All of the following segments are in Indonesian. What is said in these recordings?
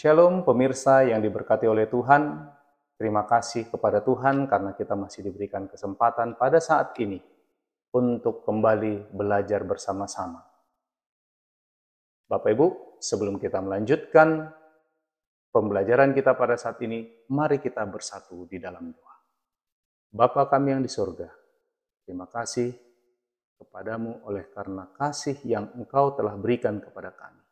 Shalom pemirsa yang diberkati oleh Tuhan. Terima kasih kepada Tuhan karena kita masih diberikan kesempatan pada saat ini untuk kembali belajar bersama-sama. Bapak Ibu, sebelum kita melanjutkan pembelajaran kita pada saat ini, mari kita bersatu di dalam doa. Bapa kami yang di surga, terima kasih kepadamu oleh karena kasih yang Engkau telah berikan kepada kami.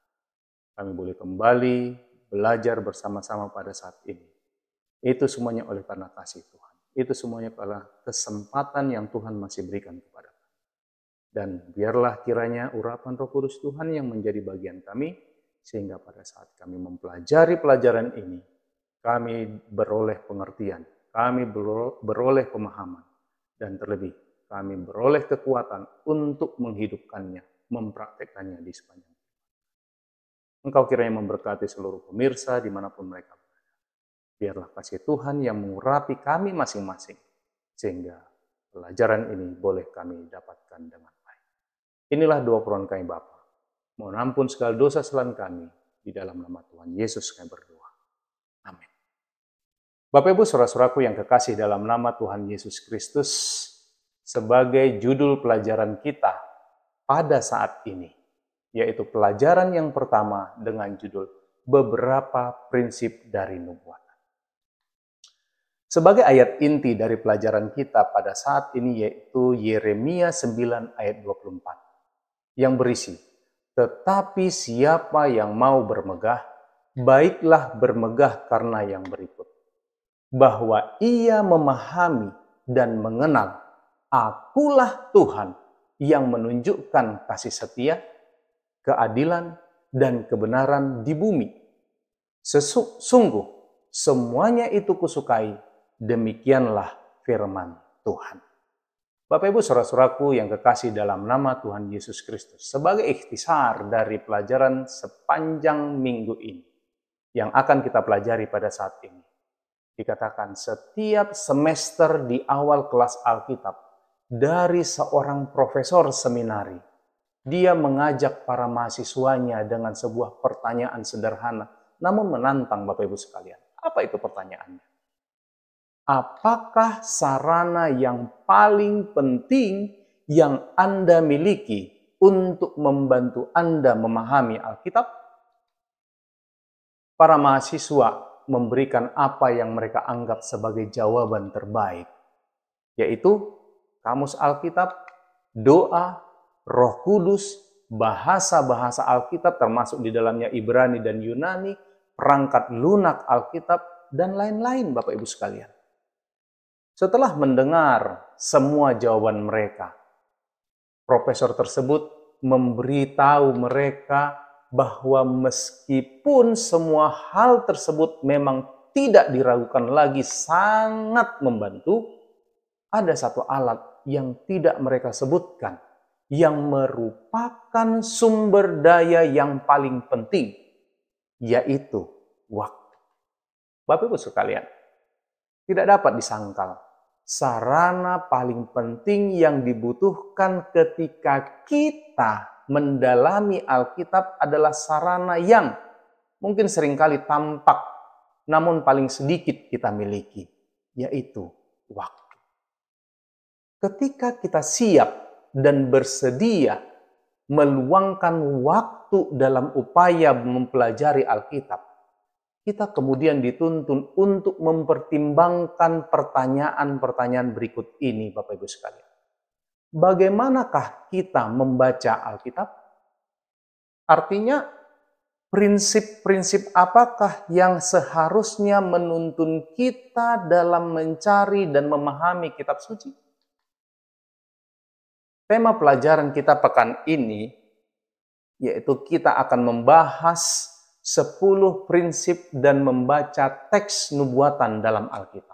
Kami boleh kembali belajar bersama-sama pada saat ini. Itu semuanya oleh karena kasih Tuhan. Itu semuanya adalah kesempatan yang Tuhan masih berikan kepada kami. Dan biarlah kiranya urapan Roh Kudus Tuhan yang menjadi bagian kami, sehingga pada saat kami mempelajari pelajaran ini, kami beroleh pengertian, kami beroleh pemahaman, dan terlebih kami beroleh kekuatan untuk menghidupkannya, mempraktekannya di sepanjang. Engkau kiranya memberkati seluruh pemirsa dimanapun mereka berada. Biarlah kasih Tuhan yang mengurapi kami masing-masing, sehingga pelajaran ini boleh kami dapatkan dengan baik. Inilah doa permohonan kami Bapa. Mohon ampun segala dosa kesalahan kami, di dalam nama Tuhan Yesus kami berdoa. Amin. Bapak Ibu saudara-saudaraku yang kekasih dalam nama Tuhan Yesus Kristus, sebagai judul pelajaran kita pada saat ini, yaitu pelajaran yang pertama dengan judul Beberapa Prinsip dari Nubuatan. Sebagai ayat inti dari pelajaran kita pada saat ini yaitu Yeremia 9 ayat 24 yang berisi, tetapi siapa yang mau bermegah, baiklah bermegah karena yang berikut, bahwa ia memahami dan mengenal, akulah Tuhan yang menunjukkan kasih setia, keadilan, dan kebenaran di bumi. Sungguh, semuanya itu kusukai, demikianlah firman Tuhan. Bapak Ibu saudara-saudaraku yang kekasih dalam nama Tuhan Yesus Kristus, sebagai ikhtisar dari pelajaran sepanjang minggu ini, yang akan kita pelajari pada saat ini, dikatakan setiap semester di awal kelas Alkitab, dari seorang profesor seminari, dia mengajak para mahasiswanya dengan sebuah pertanyaan sederhana, namun menantang Bapak Ibu sekalian. Apa itu pertanyaannya? Apakah sarana yang paling penting yang Anda miliki untuk membantu Anda memahami Alkitab? Para mahasiswa memberikan apa yang mereka anggap sebagai jawaban terbaik, yaitu kamus Alkitab, doa, Roh Kudus, bahasa-bahasa Alkitab termasuk di dalamnya Ibrani dan Yunani, perangkat lunak Alkitab, dan lain-lain Bapak Ibu sekalian. Setelah mendengar semua jawaban mereka, profesor tersebut memberitahu mereka bahwa meskipun semua hal tersebut memang tidak diragukan lagi sangat membantu, ada satu alat yang tidak mereka sebutkan, yang merupakan sumber daya yang paling penting, yaitu waktu. Bapak Ibu sekalian, tidak dapat disangkal, sarana paling penting yang dibutuhkan ketika kita mendalami Alkitab adalah sarana yang mungkin seringkali tampak, namun paling sedikit kita miliki, yaitu waktu. Ketika kita siap dan bersedia meluangkan waktu dalam upaya mempelajari Alkitab, kita kemudian dituntun untuk mempertimbangkan pertanyaan-pertanyaan berikut ini, Bapak Ibu sekalian. Bagaimanakah kita membaca Alkitab? Artinya, prinsip-prinsip apakah yang seharusnya menuntun kita dalam mencari dan memahami kitab suci? Tema pelajaran kita pekan ini, yaitu kita akan membahas 10 prinsip dan membaca teks nubuatan dalam Alkitab.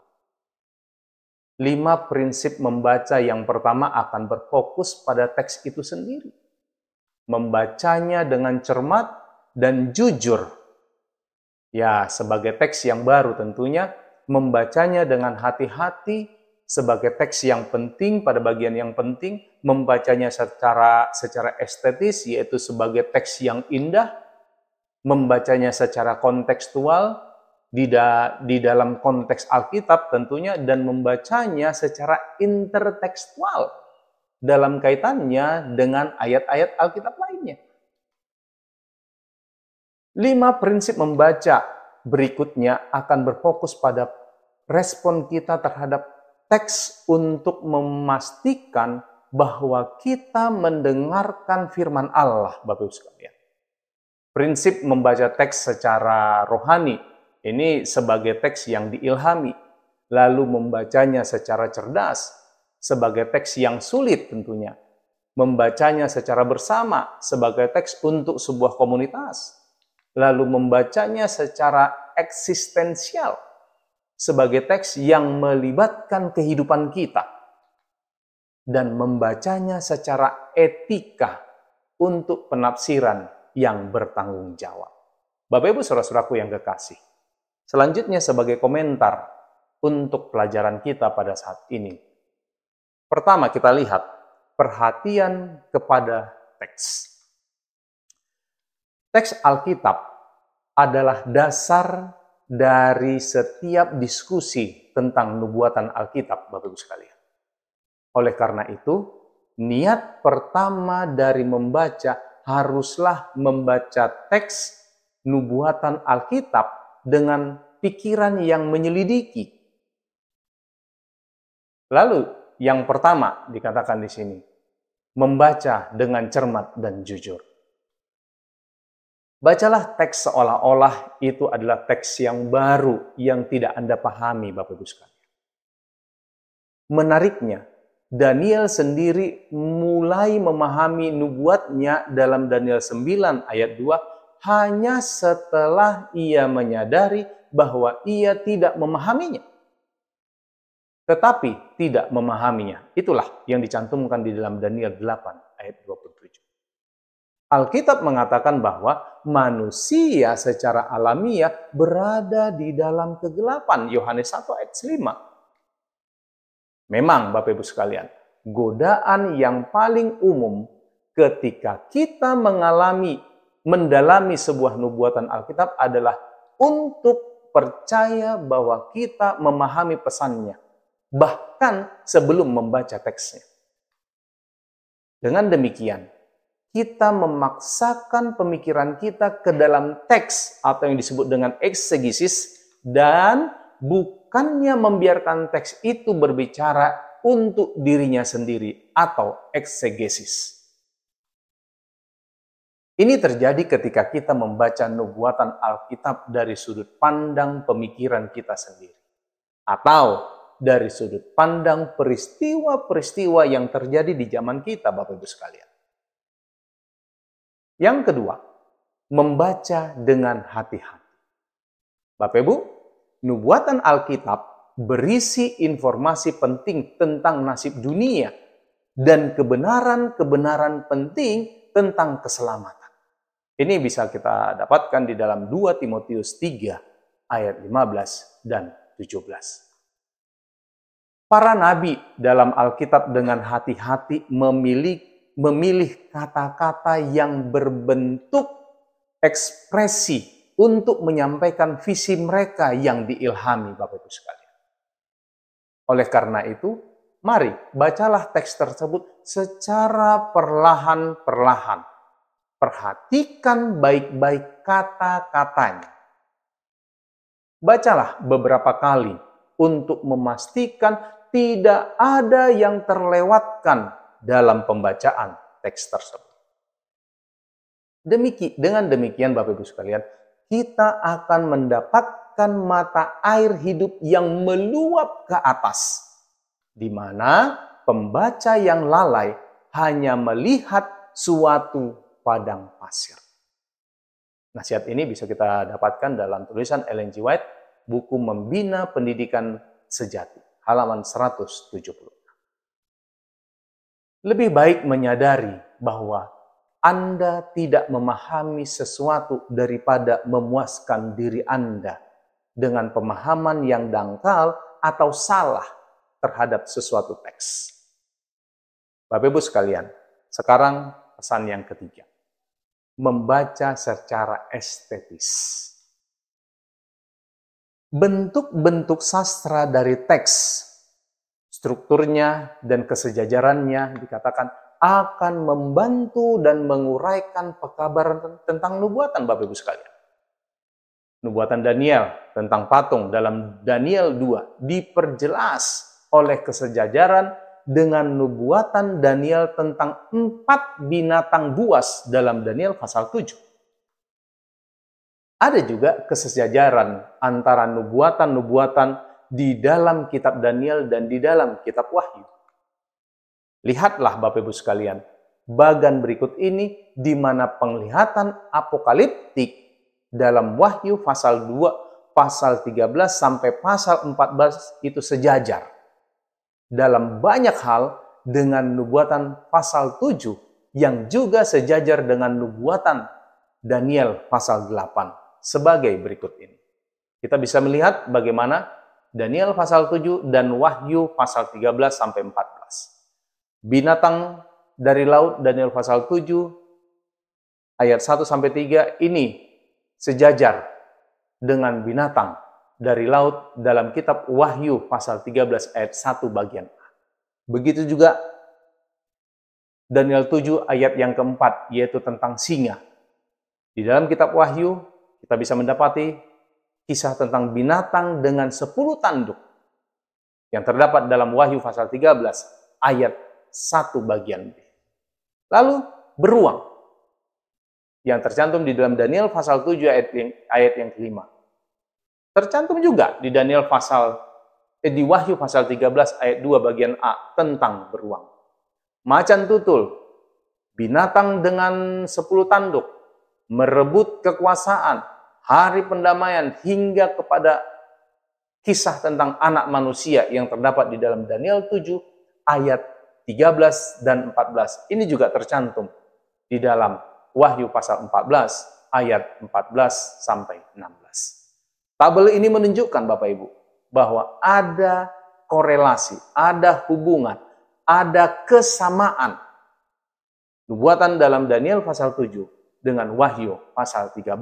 5 prinsip membaca yang pertama akan berfokus pada teks itu sendiri. Membacanya dengan cermat dan jujur. Ya, sebagai teks yang baru tentunya, membacanya dengan hati-hati, sebagai teks yang penting pada bagian yang penting, membacanya secara estetis, yaitu sebagai teks yang indah, membacanya secara kontekstual di dalam konteks Alkitab tentunya, dan membacanya secara intertekstual dalam kaitannya dengan ayat-ayat Alkitab lainnya. 5 prinsip membaca berikutnya akan berfokus pada respon kita terhadap teks untuk memastikan bahwa kita mendengarkan firman Allah, Bapak Ibu sekalian. Prinsip membaca teks secara rohani, ini sebagai teks yang diilhami, lalu membacanya secara cerdas, sebagai teks yang sulit tentunya, membacanya secara bersama, sebagai teks untuk sebuah komunitas, lalu membacanya secara eksistensial, sebagai teks yang melibatkan kehidupan kita, dan membacanya secara etika untuk penafsiran yang bertanggung jawab. Bapak Ibu saudara-saudaraku yang kekasih, selanjutnya sebagai komentar untuk pelajaran kita pada saat ini. Pertama, kita lihat perhatian kepada teks. Teks Alkitab adalah dasar dari setiap diskusi tentang nubuatan Alkitab, Bapak Ibu sekalian. Oleh karena itu, niat pertama dari membaca haruslah membaca teks nubuatan Alkitab dengan pikiran yang menyelidiki. Lalu, yang pertama dikatakan di sini, membaca dengan cermat dan jujur. Bacalah teks seolah-olah itu adalah teks yang baru yang tidak Anda pahami, Bapak Ibu sekalian. Menariknya, Daniel sendiri mulai memahami nubuatnya dalam Daniel 9 ayat 2 hanya setelah ia menyadari bahwa ia tidak memahaminya. Tetapi tidak memahaminya. Itulah yang dicantumkan di dalam Daniel 8 ayat 27. Alkitab mengatakan bahwa manusia secara alamiah berada di dalam kegelapan. Yohanes 1 ayat 5. Memang Bapak Ibu sekalian, godaan yang paling umum ketika kita mendalami sebuah nubuatan Alkitab adalah untuk percaya bahwa kita memahami pesannya, bahkan sebelum membaca teksnya. Dengan demikian, kita memaksakan pemikiran kita ke dalam teks atau yang disebut dengan eksegesis, dan bukannya membiarkan teks itu berbicara untuk dirinya sendiri atau eksegesis. Ini terjadi ketika kita membaca nubuatan Alkitab dari sudut pandang pemikiran kita sendiri, atau dari sudut pandang peristiwa-peristiwa yang terjadi di zaman kita, Bapak Ibu sekalian. Yang kedua, membaca dengan hati-hati. Bapak Ibu, nubuatan Alkitab berisi informasi penting tentang nasib dunia dan kebenaran-kebenaran penting tentang keselamatan. Ini bisa kita dapatkan di dalam 2 Timotius 3 ayat 15 dan 17. Para nabi dalam Alkitab dengan hati-hati memilih kata-kata yang berbentuk ekspresi untuk menyampaikan visi mereka yang diilhami, Bapak Ibu sekalian. Oleh karena itu, mari bacalah teks tersebut secara perlahan-perlahan. Perhatikan baik-baik kata-katanya. Bacalah beberapa kali untuk memastikan tidak ada yang terlewatkan dalam pembacaan teks tersebut. Dengan demikian, Bapak Ibu sekalian, kita akan mendapatkan mata air hidup yang meluap ke atas, di mana pembaca yang lalai hanya melihat suatu padang pasir. Nasihat ini bisa kita dapatkan dalam tulisan Ellen G. White, buku Membina Pendidikan Sejati, halaman 170. Lebih baik menyadari bahwa Anda tidak memahami sesuatu daripada memuaskan diri Anda dengan pemahaman yang dangkal atau salah terhadap sesuatu teks. Bapak Ibu sekalian, sekarang pesan yang ketiga. membaca secara estetis. Bentuk-bentuk sastra dari teks, strukturnya dan kesejajarannya dikatakan akan membantu dan menguraikan pekabaran tentang nubuatan Bapak Ibu sekalian. Nubuatan Daniel tentang patung dalam Daniel 2 diperjelas oleh kesejajaran dengan nubuatan Daniel tentang 4 binatang buas dalam Daniel pasal 7. Ada juga kesejajaran antara nubuatan-nubuatan di dalam kitab Daniel dan di dalam kitab Wahyu. Lihatlah Bapak Ibu sekalian, bagan berikut ini di mana penglihatan apokaliptik dalam Wahyu pasal 2, pasal 13 sampai pasal 14 itu sejajar. Dalam banyak hal dengan nubuatan pasal 7 yang juga sejajar dengan nubuatan Daniel pasal 8 sebagai berikut ini. Kita bisa melihat bagaimana Daniel pasal 7 dan Wahyu pasal 13 sampai 14. Binatang dari laut Daniel pasal 7 ayat 1 sampai 3 ini sejajar dengan binatang dari laut dalam kitab Wahyu pasal 13 ayat 1 bagian A. Begitu juga Daniel 7 ayat yang keempat, yaitu tentang singa. Di dalam kitab Wahyu kita bisa mendapati kisah tentang binatang dengan 10 tanduk yang terdapat dalam Wahyu pasal 13 ayat 1 bagian B. Lalu beruang yang tercantum di dalam Daniel pasal 7 ayat yang kelima. Tercantum juga di di Wahyu pasal 13 ayat 2 bagian A tentang beruang. Macan tutul, binatang dengan 10 tanduk, merebut kekuasaan, hari pendamaian, hingga kepada kisah tentang anak manusia yang terdapat di dalam Daniel 7 ayat 13 dan 14. Ini juga tercantum di dalam Wahyu pasal 14 ayat 14 sampai 16. Tabel ini menunjukkan Bapak Ibu bahwa ada korelasi, ada hubungan, ada kesamaan nubuatan dalam Daniel pasal 7 dengan Wahyu pasal 13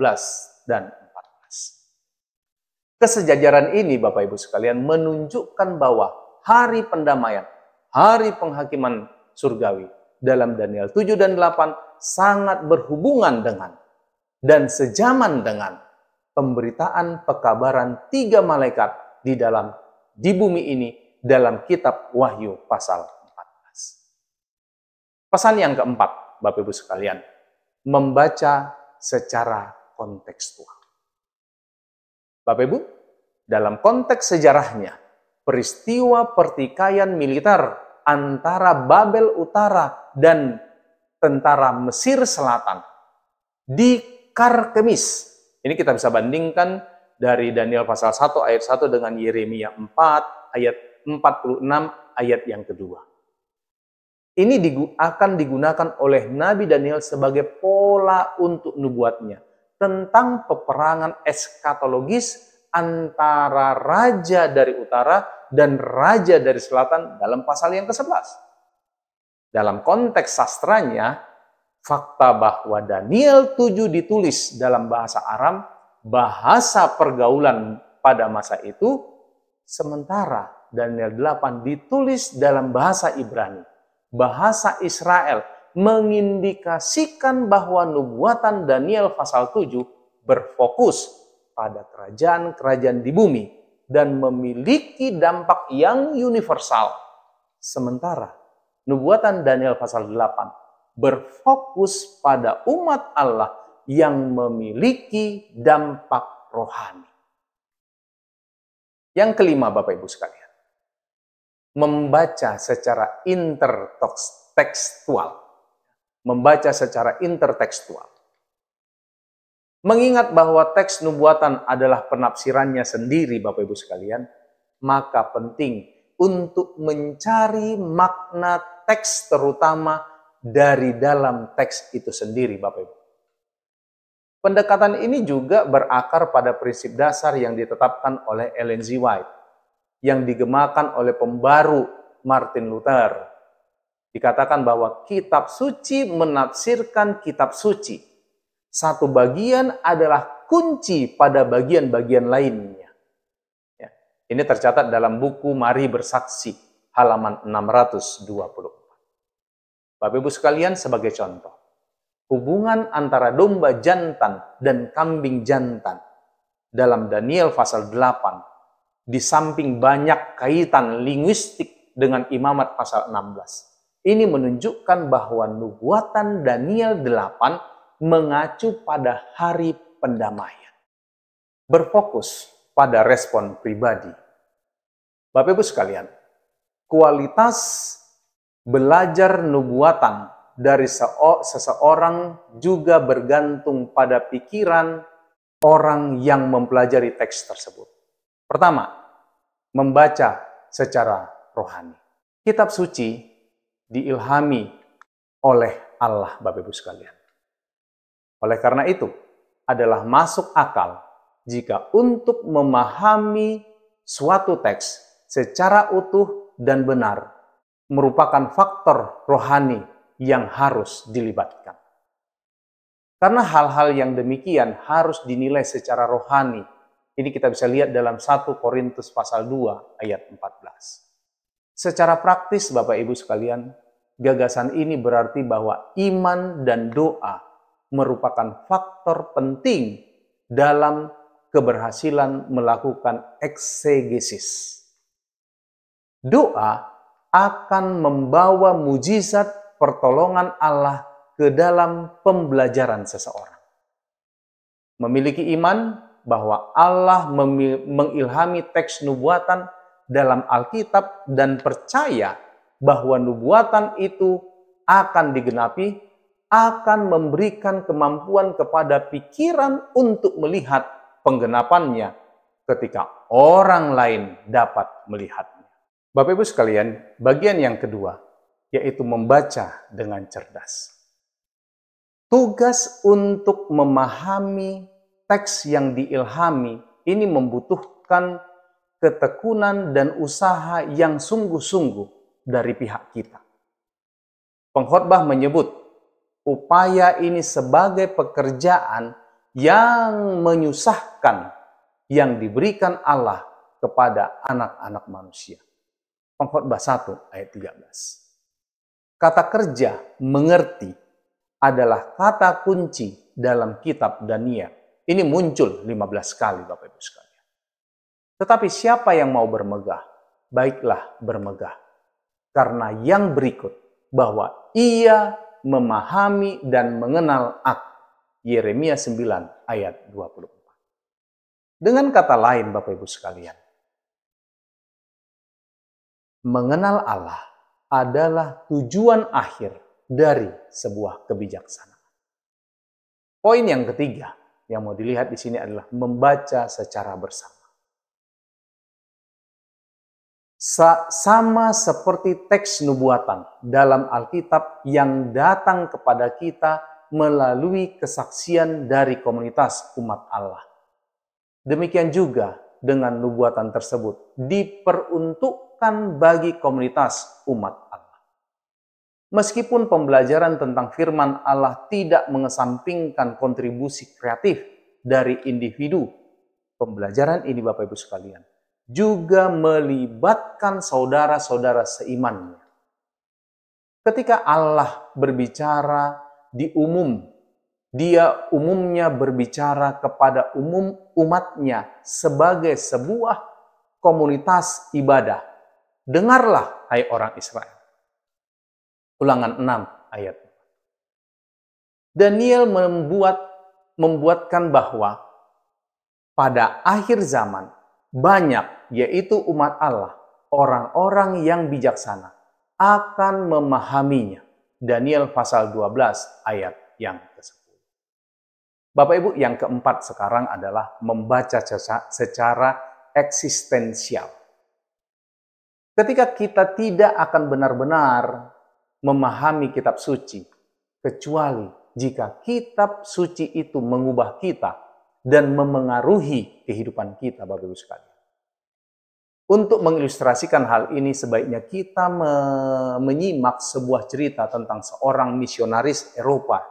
dan 14. Kesejajaran ini Bapak Ibu sekalian menunjukkan bahwa hari pendamaian, hari penghakiman surgawi dalam Daniel 7 dan 8 sangat berhubungan dengan dan sejaman dengan pemberitaan pekabaran 3 malaikat di bumi ini dalam kitab Wahyu pasal 14. Pesan yang keempat Bapak Ibu sekalian, membaca secara kontekstual. Bapak Ibu, dalam konteks sejarahnya, peristiwa pertikaian militer antara Babel Utara dan tentara Mesir Selatan di Karkemis. Ini kita bisa bandingkan dari Daniel pasal 1 ayat 1 dengan Yeremia 4 ayat 46 ayat yang kedua. Ini akan digunakan oleh Nabi Daniel sebagai pola untuk nubuatnya tentang peperangan eskatologis antara raja dari utara dan raja dari selatan dalam pasal yang ke-11. Dalam konteks sastranya, fakta bahwa Daniel 7 ditulis dalam bahasa Aram, bahasa pergaulan pada masa itu, sementara Daniel 8 ditulis dalam bahasa Ibrani, bahasa Israel, mengindikasikan bahwa nubuatan Daniel pasal 7 berfokus pada kerajaan-kerajaan di bumi dan memiliki dampak yang universal. Sementara nubuatan Daniel pasal 8 berfokus pada umat Allah yang memiliki dampak rohani. Yang kelima Bapak Ibu sekalian, membaca secara intertekstual. Membaca secara intertekstual. Mengingat bahwa teks nubuatan adalah penafsirannya sendiri Bapak Ibu sekalian, maka penting untuk mencari makna teks terutama dari dalam teks itu sendiri Bapak Ibu. Pendekatan ini juga berakar pada prinsip dasar yang ditetapkan oleh Ellen G. White, yang digemakan oleh pembaru Martin Luther. Dikatakan bahwa kitab suci menafsirkan kitab suci. Satu bagian adalah kunci pada bagian-bagian lainnya. Ya. Ini tercatat dalam buku Mari Bersaksi, halaman 624. Bapak Ibu sekalian, sebagai contoh, hubungan antara domba jantan dan kambing jantan dalam Daniel pasal 8, di samping banyak kaitan linguistik dengan imamat pasal 16, ini menunjukkan bahwa nubuatan Daniel 8 mengacu pada hari pendamaian. Berfokus pada respon pribadi. Bapak Ibu sekalian, kualitas belajar nubuatan dari seseorang juga bergantung pada pikiran orang yang mempelajari teks tersebut. Pertama, membaca secara rohani. Kitab suci diilhami oleh Allah, Bapak Ibu sekalian. Oleh karena itu, adalah masuk akal jika untuk memahami suatu teks secara utuh dan benar merupakan faktor rohani yang harus dilibatkan. Karena hal-hal yang demikian harus dinilai secara rohani. Ini kita bisa lihat dalam 1 Korintus pasal 2 ayat 14. Secara praktis, Bapak Ibu sekalian, gagasan ini berarti bahwa iman dan doa merupakan faktor penting dalam keberhasilan melakukan eksegesis. Doa akan membawa mujizat pertolongan Allah ke dalam pembelajaran seseorang. Memiliki iman bahwa Allah mengilhami teks nubuatan dalam Alkitab dan percaya bahwa nubuatan itu akan digenapi, akan memberikan kemampuan kepada pikiran untuk melihat penggenapannya ketika orang lain dapat melihatnya. Bapak Ibu sekalian, bagian yang kedua, yaitu membaca dengan cerdas. Tugas untuk memahami teks yang diilhami ini membutuhkan ketekunan dan usaha yang sungguh-sungguh dari pihak kita. Pengkhotbah menyebut upaya ini sebagai pekerjaan yang menyusahkan yang diberikan Allah kepada anak-anak manusia. Pengkhotbah 1 ayat 13. Kata kerja, mengerti, adalah kata kunci dalam kitab Daniel. Ini muncul 15 kali, Bapak Ibu sekalian. Tetapi siapa yang mau bermegah, baiklah bermegah. Karena yang berikut, bahwa ia memahami dan mengenal aku. Yeremia 9 ayat 24. Dengan kata lain, Bapak Ibu sekalian, mengenal Allah adalah tujuan akhir dari sebuah kebijaksanaan. Poin yang ketiga yang mau dilihat di sini adalah membaca secara bersama. Sama seperti teks nubuatan dalam Alkitab yang datang kepada kita melalui kesaksian dari komunitas umat Allah. Demikian juga dengan nubuatan tersebut diperuntukkan bagi komunitas umat Allah. Meskipun pembelajaran tentang firman Allah tidak mengesampingkan kontribusi kreatif dari individu, pembelajaran ini Bapak Ibu sekalian juga melibatkan saudara-saudara seimannya. Ketika Allah berbicara di umum, Dia umumnya berbicara kepada umum umatnya sebagai sebuah komunitas ibadah. Dengarlah, hai orang Israel. Ulangan 6 ayat. Daniel membuatkan bahwa pada akhir zaman banyak, yaitu umat Allah, orang-orang yang bijaksana akan memahaminya. Daniel pasal 12 ayat yang ke-10. Bapak Ibu, yang keempat sekarang adalah membaca secara eksistensial. Ketika kita tidak akan benar-benar memahami kitab suci, kecuali jika kitab suci itu mengubah kita dan memengaruhi kehidupan kita, Bapak Ibu sekalian. Untuk mengilustrasikan hal ini, sebaiknya kita menyimak sebuah cerita tentang seorang misionaris Eropa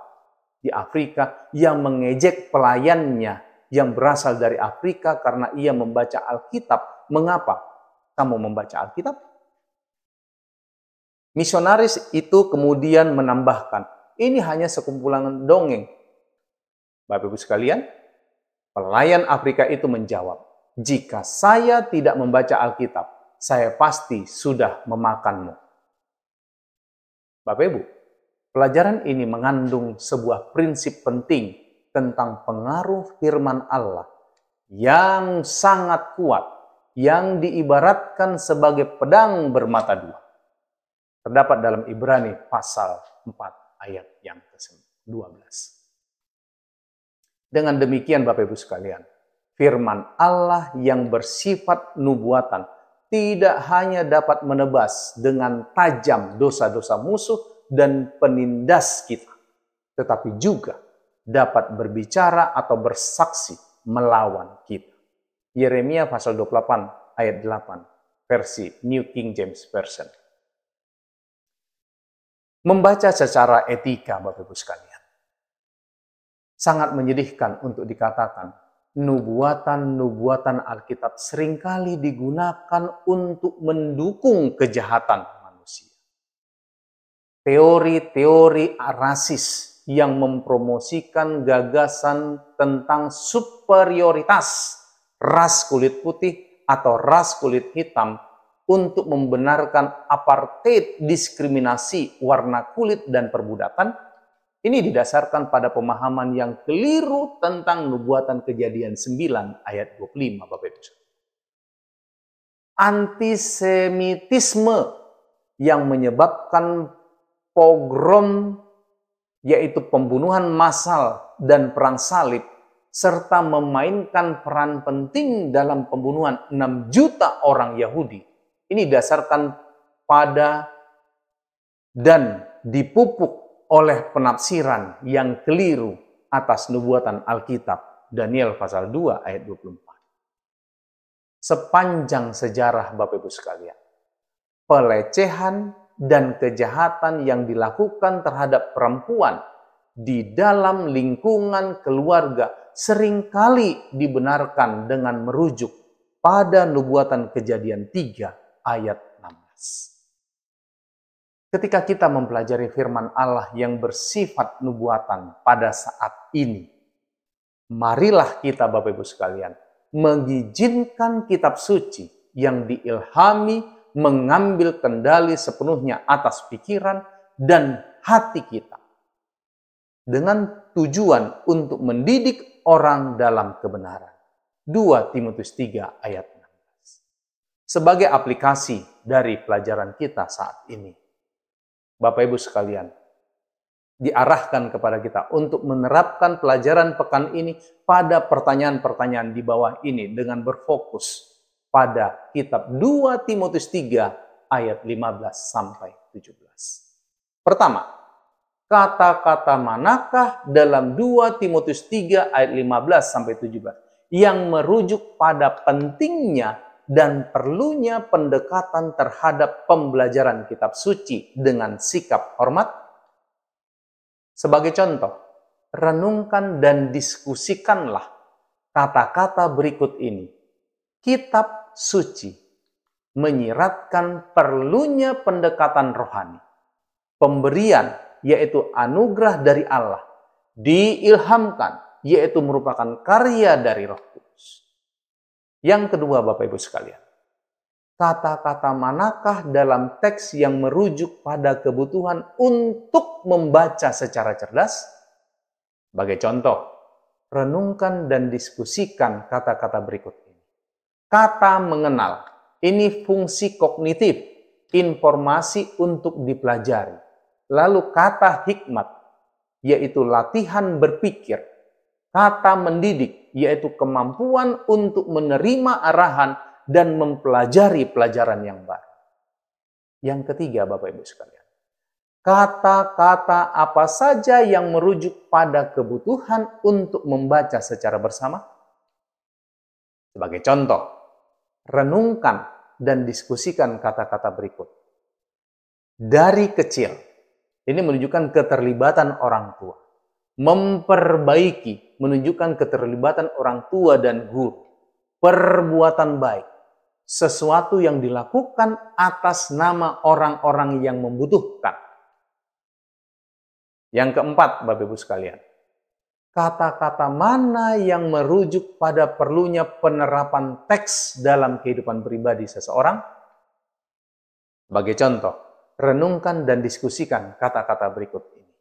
di di Afrika yang mengejek pelayannya yang berasal dari Afrika karena ia membaca Alkitab. Mengapa kamu membaca Alkitab? Misionaris itu kemudian menambahkan, ini hanya sekumpulan dongeng. Bapak Ibu sekalian, pelayan Afrika itu menjawab, jika saya tidak membaca Alkitab, saya pasti sudah memakanmu. Bapak Ibu, pelajaran ini mengandung sebuah prinsip penting tentang pengaruh firman Allah yang sangat kuat, yang diibaratkan sebagai pedang bermata dua. Terdapat dalam Ibrani pasal 4 ayat yang ke-12. Dengan demikian Bapak Ibu sekalian, firman Allah yang bersifat nubuatan tidak hanya dapat menebas dengan tajam dosa-dosa musuh dan penindas kita, tetapi juga dapat berbicara atau bersaksi melawan kita. Yeremia pasal 28 ayat 8 versi New King James Version. Membaca secara etika, Bapak Ibu sekalian, sangat menyedihkan untuk dikatakan nubuatan-nubuatan Alkitab seringkali digunakan untuk mendukung kejahatan manusia. Teori-teori rasis yang mempromosikan gagasan tentang superioritas ras kulit putih atau ras kulit hitam untuk membenarkan apartheid, diskriminasi warna kulit dan perbudakan, ini didasarkan pada pemahaman yang keliru tentang nubuatan Kejadian 9 ayat 25, Bapak Ibu. Antisemitisme yang menyebabkan pogrom, yaitu pembunuhan massal dan perang salib, serta memainkan peran penting dalam pembunuhan 6 juta orang Yahudi. Ini didasarkan pada dan dipupuk oleh penafsiran yang keliru atas nubuatan Alkitab, Daniel pasal 2 ayat 24. Sepanjang sejarah Bapak Ibu sekalian, pelecehan dan kejahatan yang dilakukan terhadap perempuan di dalam lingkungan keluarga seringkali dibenarkan dengan merujuk pada nubuatan Kejadian 3 ayat 16. Ketika kita mempelajari firman Allah yang bersifat nubuatan pada saat ini, marilah kita Bapak Ibu sekalian mengizinkan kitab suci yang diilhami mengambil kendali sepenuhnya atas pikiran dan hati kita dengan tujuan untuk mendidik orang dalam kebenaran. 2 Timotius 3 ayat 16. Sebagai aplikasi dari pelajaran kita saat ini, Bapak Ibu sekalian, diarahkan kepada kita untuk menerapkan pelajaran pekan ini pada pertanyaan-pertanyaan di bawah ini dengan berfokus pada kitab 2 Timotius 3 ayat 15 sampai 17. Pertama, kata-kata manakah dalam 2 Timotius 3 ayat 15 sampai 17 yang merujuk pada pentingnya dan perlunya pendekatan terhadap pembelajaran kitab suci dengan sikap hormat? Sebagai contoh, renungkan dan diskusikanlah kata-kata berikut ini. Kitab suci menyiratkan perlunya pendekatan rohani. Pemberian, yaitu anugerah dari Allah, diilhamkan, yaitu merupakan karya dari Roh Kudus. Yang kedua, Bapak Ibu sekalian, kata-kata manakah dalam teks yang merujuk pada kebutuhan untuk membaca secara cerdas? Sebagai contoh, renungkan dan diskusikan kata-kata berikut ini. Kata mengenal, ini fungsi kognitif, informasi untuk dipelajari. Lalu kata hikmat, yaitu latihan berpikir. Kata mendidik, yaitu kemampuan untuk menerima arahan dan mempelajari pelajaran yang baru. Yang ketiga, Bapak Ibu sekalian, kata-kata apa saja yang merujuk pada kebutuhan untuk membaca secara bersama? Sebagai contoh, renungkan dan diskusikan kata-kata berikut. Dari kecil, ini menunjukkan keterlibatan orang tua. memperbaiki, menunjukkan keterlibatan orang tua dan guru, perbuatan baik, sesuatu yang dilakukan atas nama orang-orang yang membutuhkan. Yang keempat, Bapak Ibu sekalian, kata-kata mana yang merujuk pada perlunya penerapan teks dalam kehidupan pribadi seseorang? Sebagai contoh, renungkan dan diskusikan kata-kata berikut ini.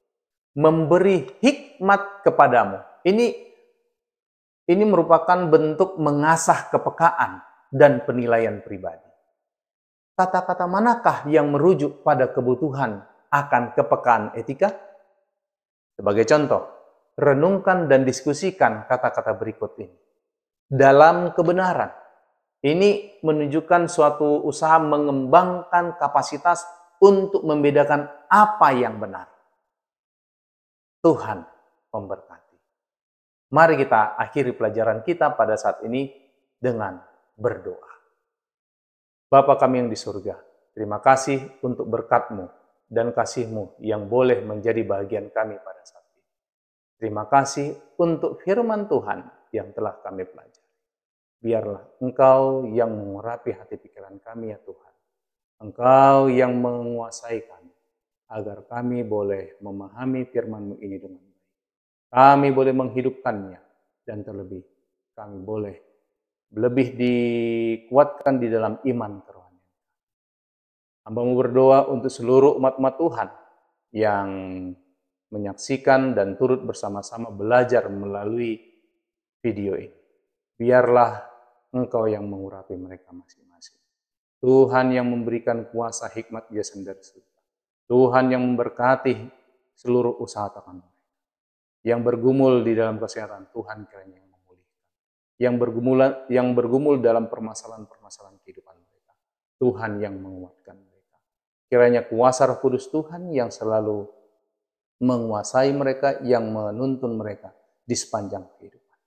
Memberi hikmat kepadamu. Ini merupakan bentuk mengasah kepekaan dan penilaian pribadi. Kata-kata manakah yang merujuk pada kebutuhan akan kepekaan etika? Sebagai contoh, renungkan dan diskusikan kata-kata berikut ini. Dalam kebenaran, ini menunjukkan suatu usaha mengembangkan kapasitas untuk membedakan apa yang benar. Tuhan memberkati. Mari kita akhiri pelajaran kita pada saat ini dengan berdoa. Bapa kami yang di surga, terima kasih untuk berkat-Mu dan kasih-Mu yang boleh menjadi bagian kami pada saat ini. Terima kasih untuk firman Tuhan yang telah kami pelajari. Biarlah Engkau yang mengurapi hati pikiran kami ya Tuhan. Engkau yang menguasai kami, agar kami boleh memahami firman-Mu ini dengan baik. Kami boleh menghidupkannya, dan terlebih kami boleh lebih dikuatkan di dalam iman kerohanian. Hamba-Mu berdoa untuk seluruh umat-umat Tuhan yang menyaksikan dan turut bersama-sama belajar melalui video ini. Biarlah Engkau yang mengurapi mereka masing-masing. Tuhan yang memberikan kuasa hikmat biasa dari surga. Tuhan yang memberkati seluruh usaha tangan mereka. Yang bergumul di dalam kesehatan, Tuhan kiranya yang memulihkan. Yang bergumul dalam permasalahan-permasalahan kehidupan mereka, Tuhan yang menguatkan mereka. Kiranya kuasa Roh Kudus Tuhan yang selalu menguasai mereka, yang menuntun mereka di sepanjang kehidupan.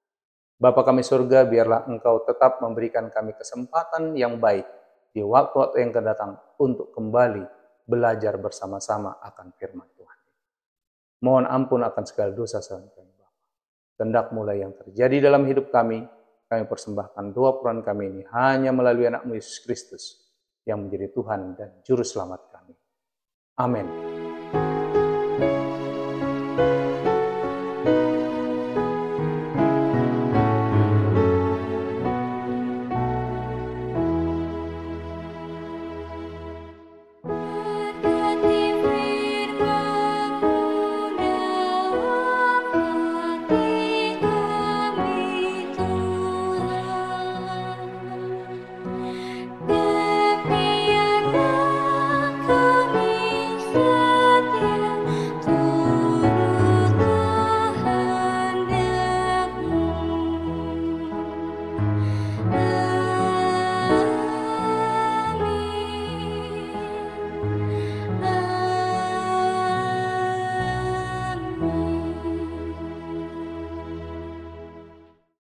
Bapa kami surga, biarlah Engkau tetap memberikan kami kesempatan yang baik di waktu-waktu yang akan datang untuk kembali belajar bersama-sama akan firman Tuhan. Mohon ampun akan segala dosa kami, Bapa. Kehendak mulai yang terjadi dalam hidup kami persembahkan doa peran kami ini hanya melalui anak-Mu Yesus Kristus yang menjadi Tuhan dan Juru Selamat kami. Amin.